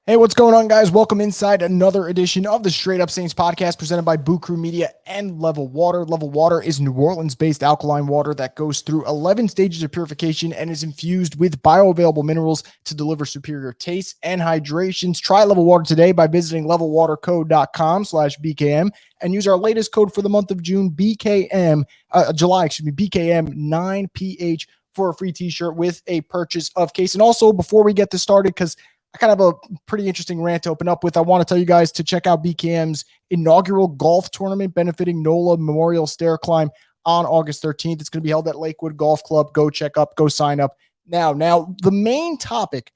Hey, what's going on, guys? Welcome inside another edition of the Straight Up Saints podcast presented by Boo Crew Media and Level Water. Level Water is New Orleans-based alkaline water that goes through 11 stages of purification and is infused with bioavailable minerals to deliver superior taste and hydrations. Try Level Water today by visiting levelwatercode.com/BKM and use our latest code for the month of June, BKM 9PH for a free t-shirt with a purchase of case. And also, before we get this started, because I kind of have a pretty interesting rant to open up with, I want to tell you guys to check out BKM's inaugural golf tournament benefiting NOLA Memorial Stair Climb on August 13th. It's going to be held at Lakewood Golf Club. Go sign up now. Now, the main topic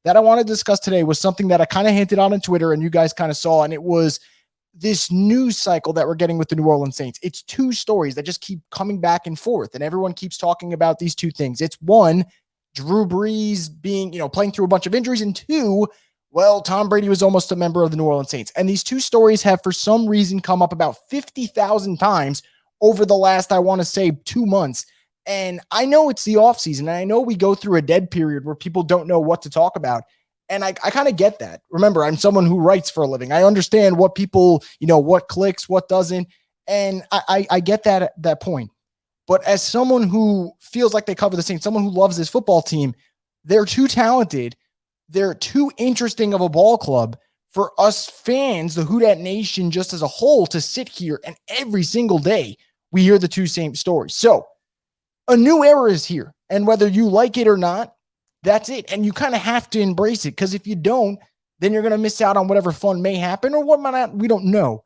that I want to discuss today was something that I kind of hinted on Twitter and you guys kind of saw, and it was this news cycle that we're getting with the New Orleans Saints. It's two stories that just keep coming back and forth, and everyone keeps talking about these two things. It's one, Drew Brees being, playing through a bunch of injuries, and two, well, Tom Brady was almost a member of the New Orleans Saints. And these two stories have, for some reason, come up about 50,000 times over the last, I want to say, 2 months. And I know it's the offseason, and I know we go through a dead period where people don't know what to talk about. And I kind of get that. Remember, I'm someone who writes for a living. I understand what people, what clicks, what doesn't. And I get that at that point. But as someone who feels like they cover the Saints, someone who loves this football team, they're too talented. They're too interesting of a ball club for us fans, the Who Dat Nation just as a whole, to sit here and every single day we hear the two same stories. So a new era is here. And whether you like it or not, that's it. And you kind of have to embrace it, because if you don't, then you're going to miss out on whatever fun may happen or what might not. We don't know.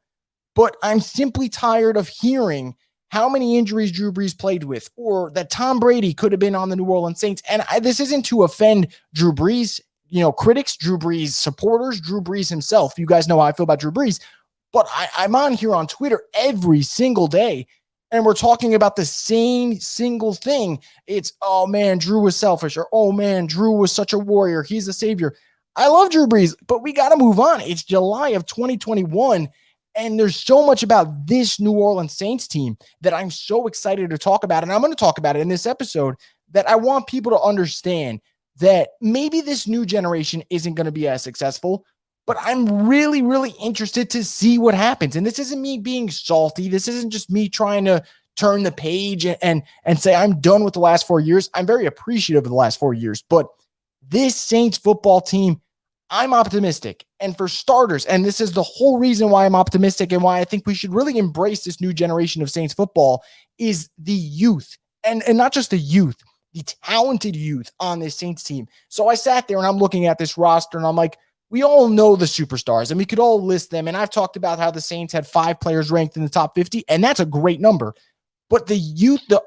But I'm simply tired of hearing how many injuries Drew Brees played with, or that Tom Brady could have been on the New Orleans Saints. And this isn't to offend Drew Brees, critics, Drew Brees supporters, Drew Brees himself. You guys know how I feel about Drew Brees. But I'm on here on Twitter every single day, and we're talking about the same single thing. It's, oh man, Drew was selfish, or oh man, Drew was such a warrior. He's a savior. I love Drew Brees, but we got to move on. It's July of 2021. And there's so much about this New Orleans Saints team that I'm so excited to talk about. And I'm going to talk about it in this episode, that I want people to understand that maybe this new generation isn't going to be as successful, but I'm really, really interested to see what happens. And this isn't me being salty. This isn't just me trying to turn the page and say I'm done with the last 4 years. I'm very appreciative of the last 4 years, but this Saints football team, I'm optimistic. And for starters, and this is the whole reason why I'm optimistic and why I think we should really embrace this new generation of Saints football, is the youth. And not just the youth, the talented youth on this Saints team. So I sat there and I'm looking at this roster and I'm like, we all know the superstars and we could all list them. And I've talked about how the Saints had 5 players ranked in the top 50, and that's a great number. But the youth, the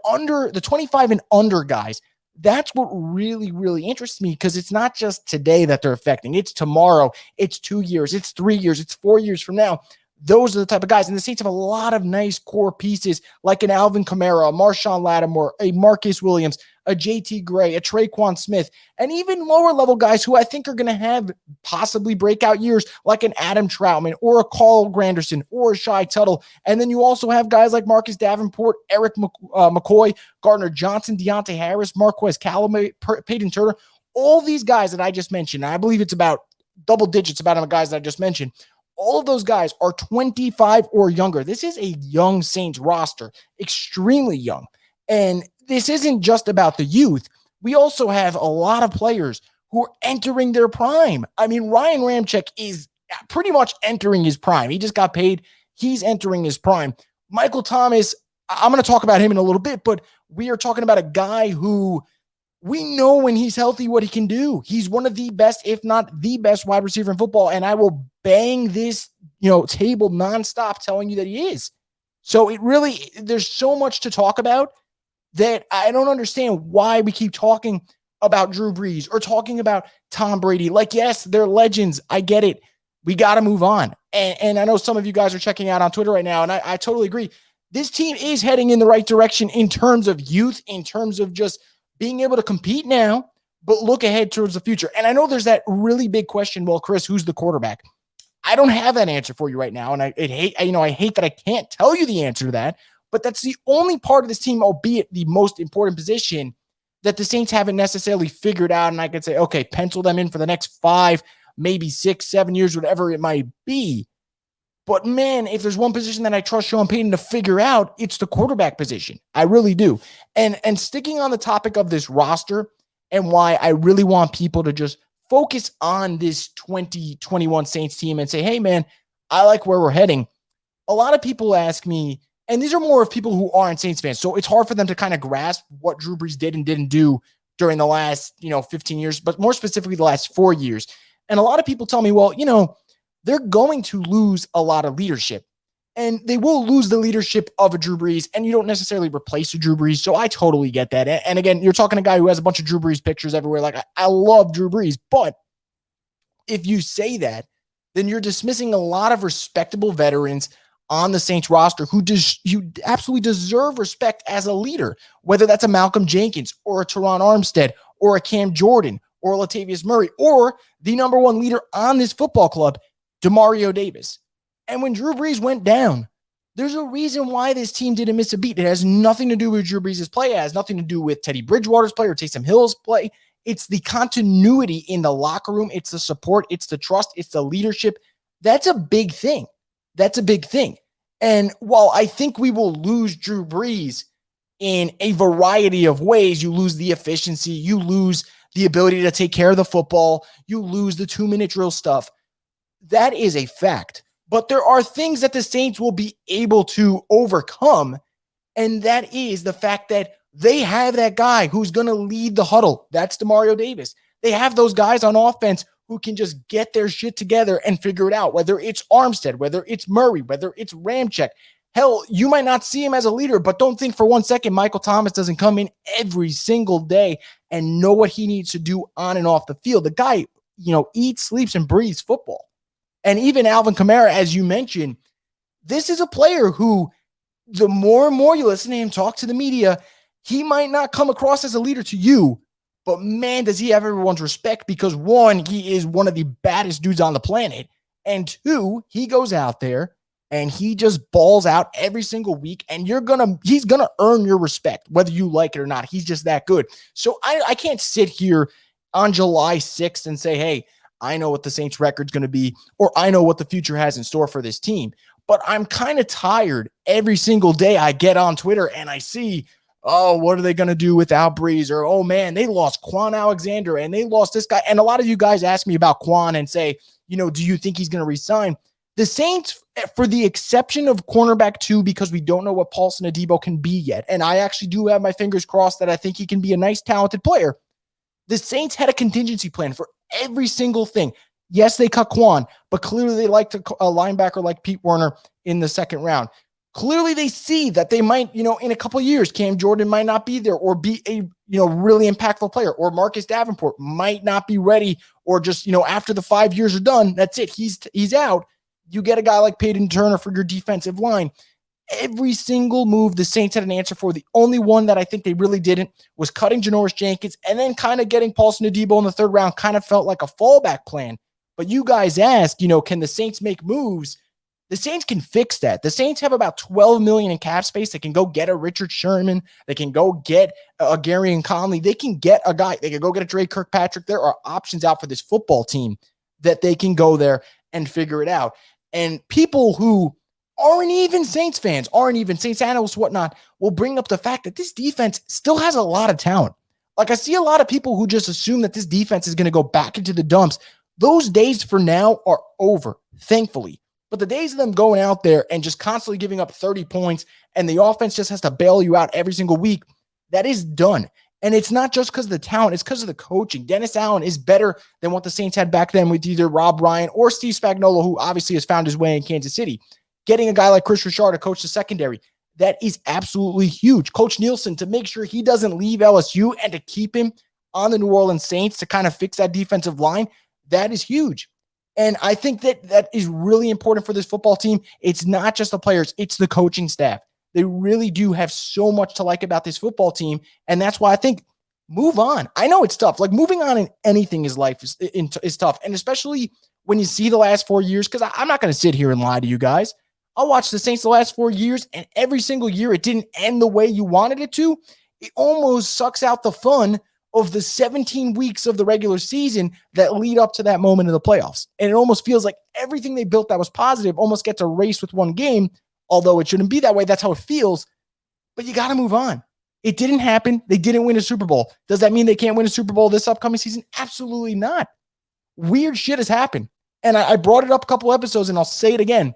25 and under guys, that's what really, really interests me, because it's not just today that they're affecting. It's tomorrow. It's 2 years. It's 3 years. It's 4 years from now. Those are the type of guys. And the Saints have a lot of nice core pieces like an Alvin Kamara, a Marshawn Lattimore, a Marcus Williams, a JT Gray, a Traquan Smith, and even lower level guys who I think are going to have possibly breakout years like an Adam Troutman or a Carl Granderson or a Shai Tuttle. And then you also have guys like Marcus Davenport, Eric McCoy, Gardner Johnson, Deontay Harris, Marquez Callaway, Payton Turner. All these guys that I just mentioned, and I believe it's about double digits about the guys that I just mentioned, all of those guys are 25 or younger. This is a young Saints roster, extremely young. And this isn't just about the youth. We also have a lot of players who are entering their prime. I mean, Ryan Ramczyk is pretty much entering his prime. He just got paid. He's entering his prime. Michael Thomas, I'm going to talk about him in a little bit, but we are talking about a guy who we know when he's healthy what he can do. He's one of the best, if not the best, wide receiver in football. And I will bang this, table nonstop telling you that he is. So there's so much to talk about that I don't understand why we keep talking about Drew Brees or talking about Tom Brady. Like, yes, they're legends. I get it. We got to move on. And I know some of you guys are checking out on Twitter right now, and I totally agree. This team is heading in the right direction in terms of youth, in terms of just being able to compete now, but look ahead towards the future. And I know there's that really big question, well, Chris, who's the quarterback? I don't have that answer for you right now. And I hate that I can't tell you the answer to that, but that's the only part of this team, albeit the most important position, that the Saints haven't necessarily figured out. And I could say, okay, pencil them in for the next 5, maybe 6, 7 years, whatever it might be. But man, if there's one position that I trust Sean Payton to figure out, it's the quarterback position. I really do. And sticking on the topic of this roster and why I really want people to just focus on this 2021 Saints team and say, hey, man, I like where we're heading. A lot of people ask me, and these are more of people who aren't Saints fans, so it's hard for them to kind of grasp what Drew Brees did and didn't do during the last, 15 years, but more specifically the last 4 years. And a lot of people tell me, well, they're going to lose a lot of leadership, and they will lose the leadership of a Drew Brees, and you don't necessarily replace a Drew Brees. So I totally get that. And again, you're talking to a guy who has a bunch of Drew Brees pictures everywhere. Like, I love Drew Brees, but if you say that, then you're dismissing a lot of respectable veterans on the Saints roster who absolutely deserve respect as a leader, whether that's a Malcolm Jenkins or a Teron Armstead or a Cam Jordan or Latavius Murray or the number one leader on this football club, Demario Davis. And when Drew Brees went down, there's a reason why this team didn't miss a beat. It has nothing to do with Drew Brees' play. It has nothing to do with Teddy Bridgewater's play or Taysom Hill's play. It's the continuity in the locker room. It's the support. It's the trust. It's the leadership. That's a big thing. And while I think we will lose Drew Brees in a variety of ways, you lose the efficiency, you lose the ability to take care of the football, you lose the 2-minute drill stuff. That is a fact. But there are things that the Saints will be able to overcome, and that is the fact that they have that guy who's going to lead the huddle. That's Demario Davis. They have those guys on offense who can just get their shit together and figure it out, whether it's Armstead, whether it's Murray, whether it's Ramczyk. Hell, you might not see him as a leader, but don't think for 1 second Michael Thomas doesn't come in every single day and know what he needs to do on and off the field. The guy, eats, sleeps, and breathes football. And even Alvin Kamara, as you mentioned, this is a player who, the more and more you listen to him talk to the media, he might not come across as a leader to you, but man, does he have everyone's respect because 1, he is one of the baddest dudes on the planet. And 2, he goes out there and he just balls out every single week, and he's going to earn your respect, whether you like it or not. He's just that good. So I can't sit here on July 6th and say, hey, I know what the Saints record's going to be, or I know what the future has in store for this team. But I'm kind of tired every single day I get on Twitter and I see, oh, what are they going to do without Brees? Or, oh, man, they lost Quan Alexander and they lost this guy. And a lot of you guys ask me about Quan and say, do you think he's going to resign? The Saints, for the exception of cornerback 2, because we don't know what Paulson Adebo can be yet, and I actually do have my fingers crossed that I think he can be a nice, talented player, the Saints had a contingency plan for every single thing. Yes, they cut Quan, but clearly they liked a linebacker like Pete Werner in the second round. Clearly they see that they might, in a couple of years, Cam Jordan might not be there or be a, really impactful player, or Marcus Davenport might not be ready, or just, after the 5 years are done, that's it. He's out. You get a guy like Payton Turner for your defensive line. Every single move the Saints had an answer for. The only one that I think they really didn't was cutting Janoris Jenkins, and then kind of getting Paulson Adebo in the third round kind of felt like a fallback plan. But you guys ask, can the Saints make moves? The Saints can fix that. The Saints have about $12 million in cap space. They can go get a Richard Sherman. They can go get a Gary and Conley. They can get a guy. They can go get a Dre Kirkpatrick. There are options out for this football team that they can go there and figure it out. And people who aren't even Saints fans, aren't even Saints analysts, whatnot, will bring up the fact that this defense still has a lot of talent. Like, I see a lot of people who just assume that this defense is going to go back into the dumps. Those days for now are over, thankfully. But the days of them going out there and just constantly giving up 30 points and the offense just has to bail you out every single week, that is done. And it's not just because of the talent, it's because of the coaching. Dennis Allen is better than what the Saints had back then with either Rob Ryan or Steve Spagnuolo, who obviously has found his way in Kansas City. Getting a guy like Chris Richard to coach the secondary, that is absolutely huge. Coach Nielsen, to make sure he doesn't leave LSU and to keep him on the New Orleans Saints to kind of fix that defensive line, that is huge. And I think that is really important for this football team. It's not just the players, it's the coaching staff. They really do have so much to like about this football team. And that's why I think move on. I know it's tough. Like, moving on in anything in life is tough. And especially when you see the last 4 years, because I'm not going to sit here and lie to you guys. I watched the Saints the last 4 years, and every single year it didn't end the way you wanted it to. It almost sucks out the fun of the 17 weeks of the regular season that lead up to that moment in the playoffs. And it almost feels like everything they built that was positive almost gets erased with one game, although it shouldn't be that way. That's how it feels. But you got to move on. It didn't happen. They didn't win a Super Bowl. Does that mean they can't win a Super Bowl this upcoming season? Absolutely not. Weird shit has happened. And I brought it up a couple episodes, and I'll say it again.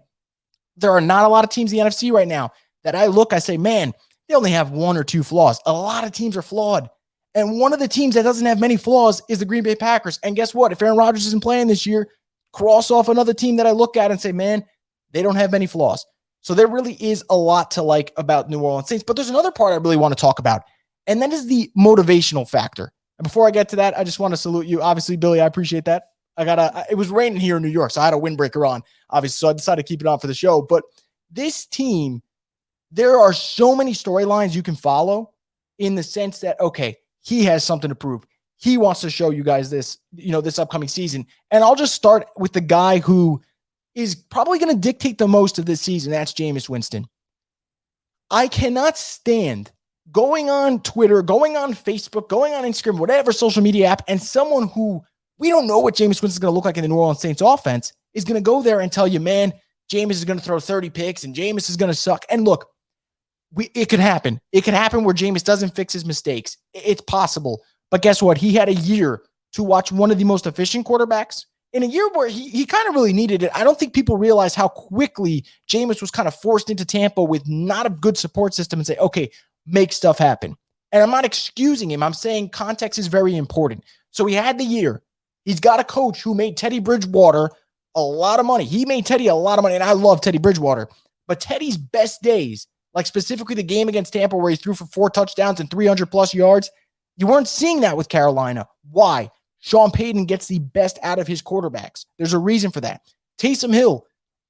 There are not a lot of teams in the NFC right now that I say, man, they only have one or two flaws. A lot of teams are flawed. And one of the teams that doesn't have many flaws is the Green Bay Packers. And guess what? If Aaron Rodgers isn't playing this year, cross off another team that I look at and say, man, they don't have many flaws. So there really is a lot to like about New Orleans Saints. But there's another part I really want to talk about, and that is the motivational factor. And before I get to that, I just want to salute you. Obviously, Billy, I appreciate that. It was raining here in New York, so I had a windbreaker on, obviously, so I decided to keep it on for the show. But this team, there are so many storylines you can follow in the sense that, okay, he has something to prove. He wants to show you guys this, this upcoming season. And I'll just start with the guy who is probably going to dictate the most of this season. That's Jameis Winston. I cannot stand going on Twitter, going on Facebook, going on Instagram, whatever social media app, and someone who we don't know what Jameis Winston is going to look like in the New Orleans Saints offense is going to go there and tell you, man, Jameis is going to throw 30 picks and Jameis is going to suck. And look, it could happen. It could happen where Jameis doesn't fix his mistakes. It's possible. But guess what? He had a year to watch one of the most efficient quarterbacks in a year where he kind of really needed it. I don't think people realize how quickly Jameis was kind of forced into Tampa with not a good support system and say, okay, make stuff happen. And I'm not excusing him. I'm saying context is very important. So he had the year. He's got a coach who made Teddy Bridgewater a lot of money. He made Teddy a lot of money, and I love Teddy Bridgewater. But Teddy's best days, like specifically the game against Tampa where he threw for 4 touchdowns and 300-plus yards, you weren't seeing that with Carolina. Why? Sean Payton gets the best out of his quarterbacks. There's a reason for that. Taysom Hill,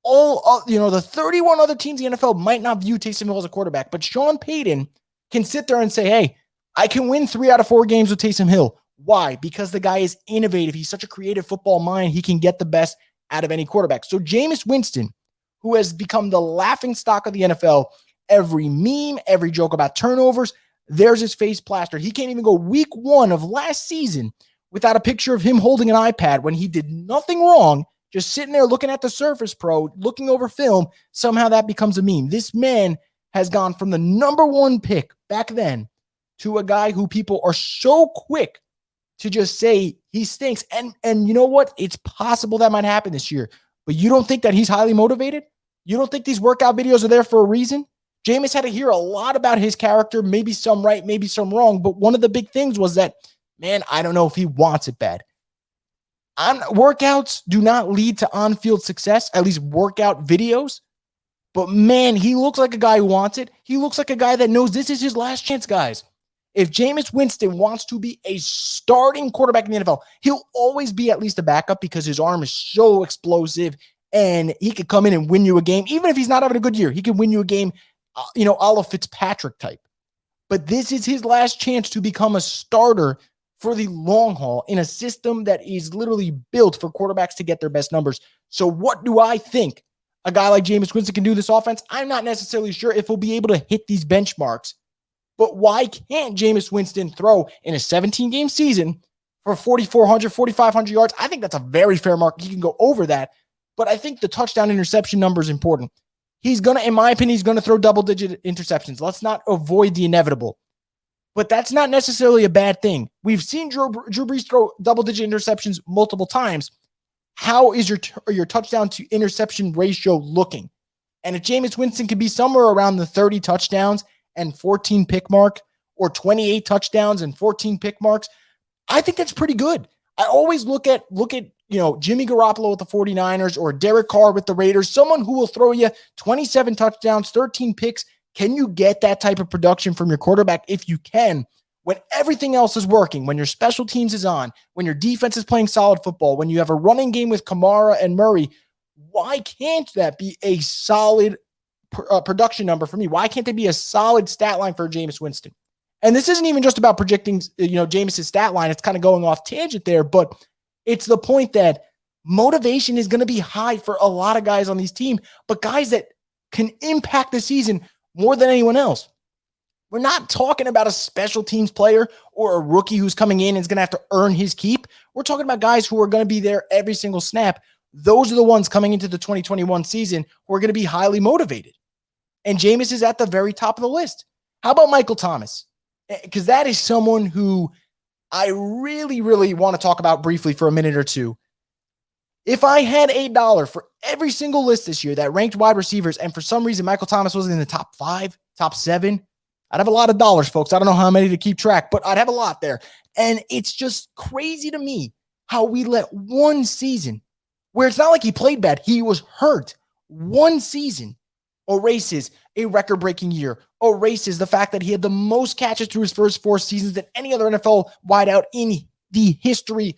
the 31 other teams in the NFL might not view Taysom Hill as a quarterback, but Sean Payton can sit there and say, hey, I can win 3 out of 4 games with Taysom Hill. Why? Because the guy is innovative. He's such a creative football mind. He can get the best out of any quarterback. So Jameis Winston, who has become the laughingstock of the NFL, every meme, every joke about turnovers, there's his face plastered. He can't even go week 1 of last season without a picture of him holding an iPad when he did nothing wrong, just sitting there looking at the Surface Pro, looking over film. Somehow that becomes a meme. This man has gone from the number 1 pick back then to a guy who people are so quick to just say he stinks. And you know what? It's possible that might happen this year. But you don't think that he's highly motivated? You don't think these workout videos are there for a reason? Jameis had to hear a lot about his character, maybe some right, maybe some wrong. But one of the big things was that, man, I don't know if he wants it bad. Workouts do not lead to on-field success, at least workout videos. But, man, he looks like a guy who wants it. He looks like a guy that knows this is his last chance, guys. If Jameis Winston wants to be a starting quarterback in the NFL, he'll always be at least a backup because his arm is so explosive and he could come in and win you a game. Even if he's not having a good year, he can win you a game, a la Fitzpatrick type. But this is his last chance to become a starter for the long haul in a system that is literally built for quarterbacks to get their best numbers. So what do I think a guy like Jameis Winston can do this offense? I'm not necessarily sure if he'll be able to hit these benchmarks. But why can't Jameis Winston throw in a 17-game season for 4,400, 4,500 yards? I think that's a very fair mark. He can go over that. But I think the touchdown interception number is important. In my opinion, he's going to throw double-digit interceptions. Let's not avoid the inevitable. But that's not necessarily a bad thing. We've seen Drew Brees throw double-digit interceptions multiple times. How is your touchdown to interception ratio looking? And if Jameis Winston can be somewhere around the 30 touchdowns and 14 pick mark, or 28 touchdowns and 14 pick marks, I think that's pretty good. I always look at Jimmy Garoppolo with the 49ers or Derek Carr with the Raiders, someone who will throw you 27 touchdowns, 13 picks. Can you get that type of production from your quarterback? If you can, when everything else is working, when your special teams is on, when your defense is playing solid football, when you have a running game with Kamara and Murray, why can't that be a solid production number for me? Why can't they be a solid stat line for Jameis Winston? And this isn't even just about projecting, Jameis' stat line. It's kind of going off tangent there, but it's the point that motivation is going to be high for a lot of guys on these teams, but guys that can impact the season more than anyone else. We're not talking about a special teams player or a rookie who's coming in and is going to have to earn his keep. We're talking about guys who are going to be there every single snap. Those are the ones coming into the 2021 season who are going to be highly motivated. And Jameis is at the very top of the list. How about Michael Thomas? Because that is someone who I really, really want to talk about briefly for a minute or two. If I had $1 for every single list this year that ranked wide receivers, and for some reason Michael Thomas wasn't in the top 5, top 7, I'd have a lot of dollars, folks. I don't know how many to keep track, but I'd have a lot there. And it's just crazy to me how we let one season, where it's not like he played bad, he was hurt, one season erases a record-breaking year, erases the fact that he had the most catches through his first 4 seasons than any other NFL wideout in the history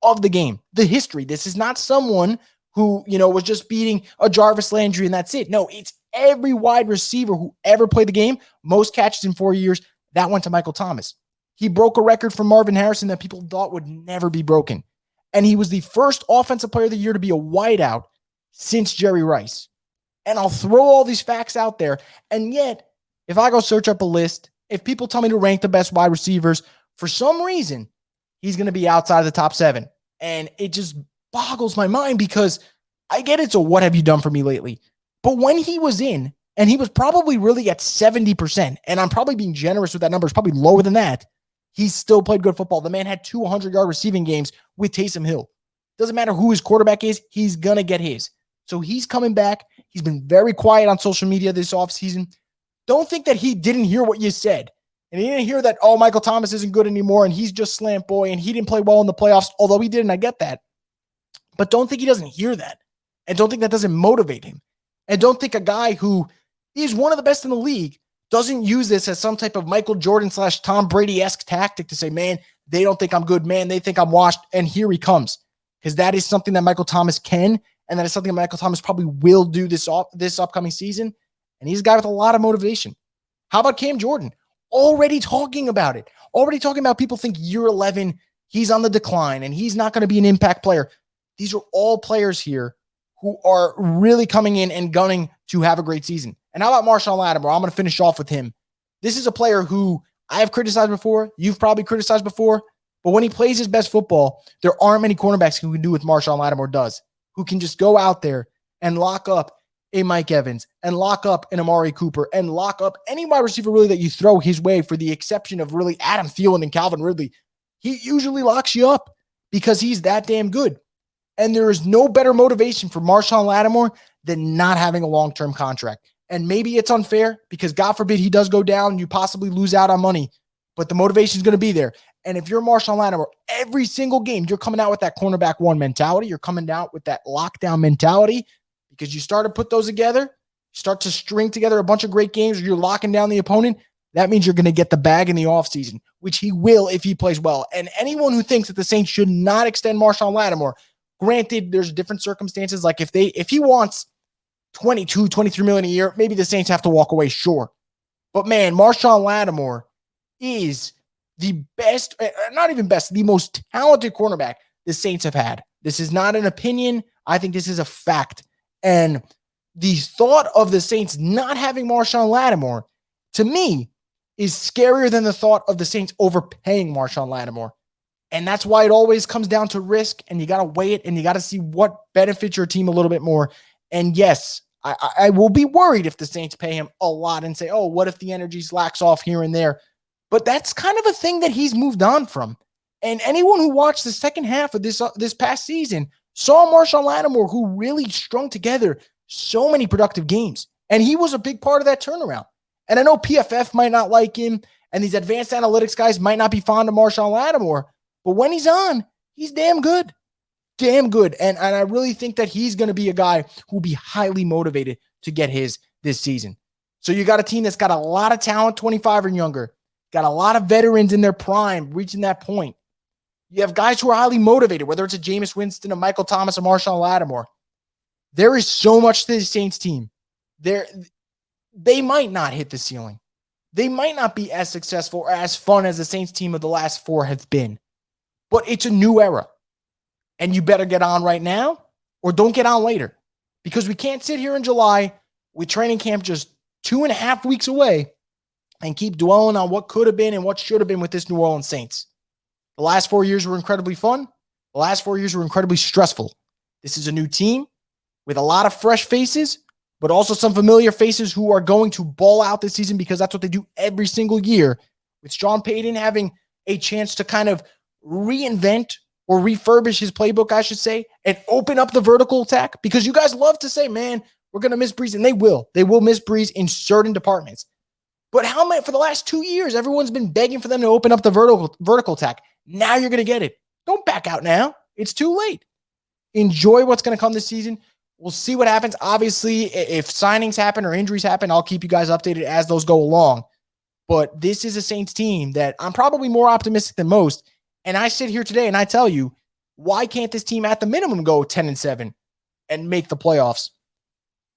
of the game. The history. This is not someone who, was just beating a Jarvis Landry and that's it. No, it's every wide receiver who ever played the game, most catches in 4 years, that went to Michael Thomas. He broke a record from Marvin Harrison that people thought would never be broken. And he was the first offensive player of the year to be a wideout since Jerry Rice. And I'll throw all these facts out there. And yet, if I go search up a list, if people tell me to rank the best wide receivers, for some reason, he's going to be outside of the top 7. And it just boggles my mind because I get it. So what have you done for me lately? But when he was in, and he was probably really at 70%, and I'm probably being generous with that number, it's probably lower than that, he still played good football. The man had 200-yard receiving games with Taysom Hill. Doesn't matter who his quarterback is, he's going to get his. So he's coming back. He's been very quiet on social media this offseason. Don't think that he didn't hear what you said. And he didn't hear that, Michael Thomas isn't good anymore and he's just slant boy and he didn't play well in the playoffs, although he did, and I get that. But don't think he doesn't hear that. And don't think that doesn't motivate him. And don't think a guy who is one of the best in the league doesn't use this as some type of Michael Jordan / Tom Brady-esque tactic to say, man, they don't think I'm good, man, they think I'm washed, and here he comes. Because that is something that Michael Thomas can, and that is something that Michael Thomas probably will do this upcoming season. And he's a guy with a lot of motivation. How about Cam Jordan? Already talking about it. Already talking about people think year 11, he's on the decline and he's not going to be an impact player. These are all players here who are really coming in and gunning to have a great season. And how about Marshawn Lattimore? I'm going to finish off with him. This is a player who I have criticized before. You've probably criticized before. But when he plays his best football, there aren't many cornerbacks who can do what Marshawn Lattimore does, who can just go out there and lock up a Mike Evans and lock up an Amari Cooper and lock up any wide receiver really that you throw his way, for the exception of really Adam Thielen and Calvin Ridley. He usually locks you up because he's that damn good. And there is no better motivation for Marshawn Lattimore than not having a long-term contract. And maybe it's unfair because God forbid he does go down and you possibly lose out on money, but the motivation is going to be there. And if you're Marshawn Lattimore, every single game, you're coming out with that cornerback one mentality. You're coming out with that lockdown mentality because you start to put those together, start to string together a bunch of great games where you're locking down the opponent. That means you're going to get the bag in the offseason, which he will if he plays well. And anyone who thinks that the Saints should not extend Marshawn Lattimore, granted, there's different circumstances. Like if he wants 22, 23 million a year, maybe the Saints have to walk away, sure. But man, Marshawn Lattimore is the best, not even best, the most talented cornerback the Saints have had. This is not an opinion. I think this is a fact. And the thought of the Saints not having Marshawn Lattimore, to me, is scarier than the thought of the Saints overpaying Marshawn Lattimore. And that's why it always comes down to risk, and you got to weigh it, and you got to see what benefits your team a little bit more. And yes, I will be worried if the Saints pay him a lot and say, oh, what if the energy slacks off here and there? But that's kind of a thing that he's moved on from. And anyone who watched the second half of this past season saw Marshawn Lattimore, who really strung together so many productive games. And he was a big part of that turnaround. And I know PFF might not like him, and these advanced analytics guys might not be fond of Marshawn Lattimore, but when he's on, he's damn good. Damn good. And I really think that he's going to be a guy who will be highly motivated to get his this season. So you got a team that's got a lot of talent, 25 and younger, got a lot of veterans in their prime, reaching that point. You have guys who are highly motivated, whether it's a Jameis Winston, a Michael Thomas, a Marshawn Lattimore. There is so much to the Saints team. They might not hit the ceiling. They might not be as successful or as fun as the Saints team of the last 4 have been. But it's a new era. And you better get on right now or don't get on later. Because we can't sit here in July with training camp just 2.5 weeks away and keep dwelling on what could have been and what should have been with this New Orleans Saints. The last 4 years were incredibly fun. The last 4 years were incredibly stressful. This is a new team with a lot of fresh faces, but also some familiar faces who are going to ball out this season because that's what they do every single year. With Sean Payton having a chance to kind of reinvent or refurbish his playbook, I should say, and open up the vertical attack, because you guys love to say, man, we're going to miss Brees, and they will. They will miss Brees in certain departments. But how many, for the last 2 years, everyone's been begging for them to open up the vertical attack. Now you're going to get it. Don't back out now. It's too late. Enjoy what's going to come this season. We'll see what happens. Obviously, if signings happen or injuries happen, I'll keep you guys updated as those go along. But this is a Saints team that I'm probably more optimistic than most. And I sit here today and I tell you, why can't this team at the minimum go 10-7 and make the playoffs?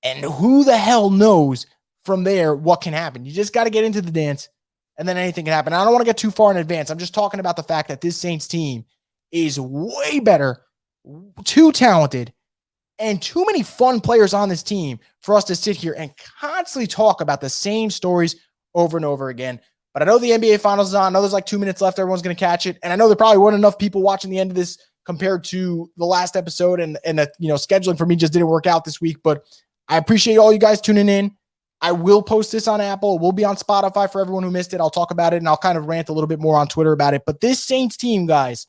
And who the hell knows from there what can happen? You just got to get into the dance, and then anything can happen. I don't want to get too far in advance. I'm just talking about the fact that this Saints team is way better, too talented, and too many fun players on this team for us to sit here and constantly talk about the same stories over and over again. But I know the NBA Finals is on. I know there's like 2 minutes left. Everyone's going to catch it. And I know there probably weren't enough people watching the end of this compared to the last episode. And the, scheduling for me just didn't work out this week. But I appreciate all you guys tuning in. I will post this on Apple. It will be on Spotify for everyone who missed it. I'll talk about it, and I'll kind of rant a little bit more on Twitter about it. But this Saints team, guys,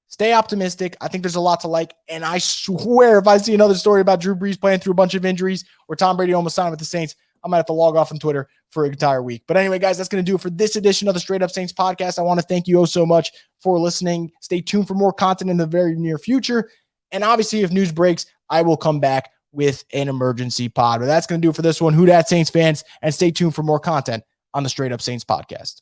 stay optimistic. I think there's a lot to like. And I swear, if I see another story about Drew Brees playing through a bunch of injuries or Tom Brady almost signed with the Saints, I might have to log off on Twitter for an entire week. But anyway, guys, that's going to do it for this edition of the Straight Up Saints podcast. I want to thank you oh so much for listening. Stay tuned for more content in the very near future. And obviously, if news breaks, I will come back with an emergency pod. But that's going to do it for this one. Who Dat Saints fans, and stay tuned for more content on the Straight Up Saints podcast.